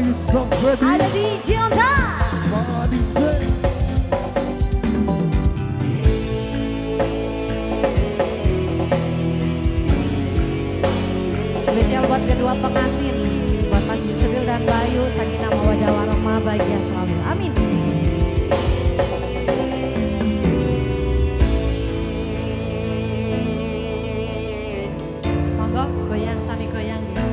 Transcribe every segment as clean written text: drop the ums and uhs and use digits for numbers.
Lisa Feby. Ada di Jonta. Madise. Spesial buat kedua pengantin, buat Mas Yusril dan Bayu, sakinah mawaddah warahmah, bahagia selalu. Amin. Monggo goyang sami goyang ya.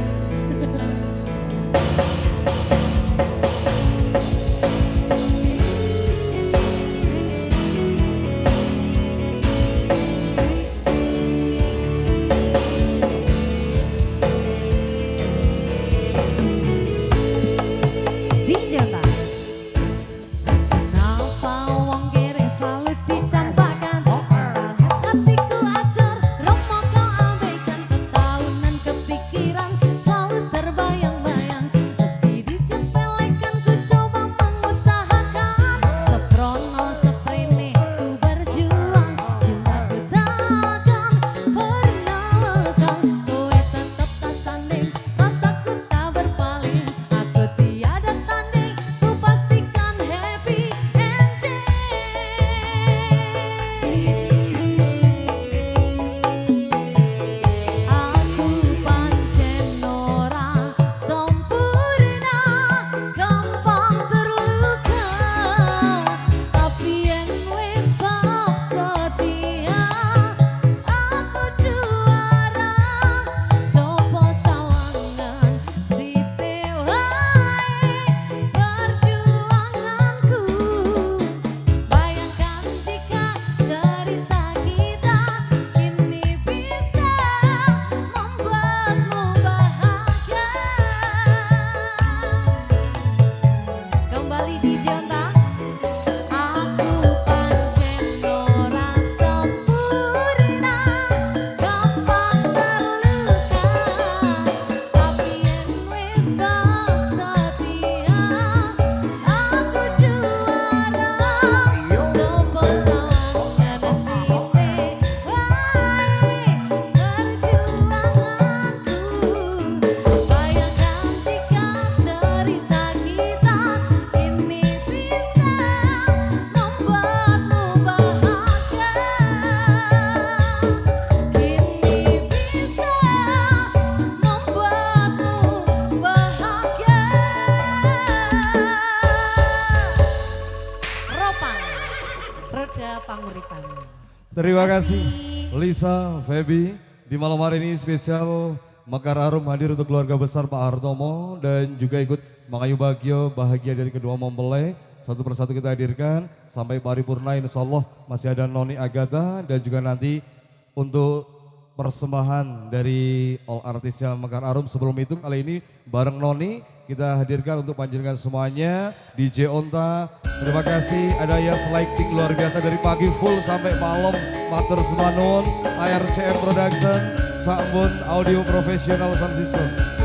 Di Jonta. Napa wong kere selalu dicampakan, hatiku acur, romo kau abaikan, ketahunan kepikiran selalu terbayang-bayang. Meski disepelekan ku coba mengusahakan, seprono seprene ku berjuang, cintaku takkan pernah lekang. Kowe tetep tak sanding, rasaku tak berpaling, aku tiada tanding, ku pastikan happy ending. Aku pancen ora sempurna, gampang terluka, tapi yen wis bab setia, aku juara. Coba sawangan sithik wae perjuanganku. Bayangkan jika cerita kita kini bisa membuatmu bahagia. Kembali di Jonta. Aku pancen ora sempurna, gampang terluka, tapi yen wis bab setia, aku juara. Coba sawangan sithik wae perjuanganku. Bayangkan jika cerita kita kini bisa membuatmu bahagia. Kini bisa membuatmu bahagia. Ropang, roda panguripan. Terima kasih Lisa Feby. Di malam hari ini spesial Mekar Harum hadir untuk keluarga besar Pak Hartomo dan juga ikut mengayu bahagia dari kedua mempelai. Satu persatu kita hadirkan sampai paripurna, insya Allah masih ada Noni Agatha dan juga nanti untuk persembahan dari all artisnya Mekar Harum. Sebelum itu kali ini bareng Noni kita hadirkan untuk panjenengan semuanya DJ Onta. Terima kasih, ada Yas Lighting luar biasa dari pagi full sampai malam. Matur Sumanun, ARCM Production, Sambun Audio Professional Sound System.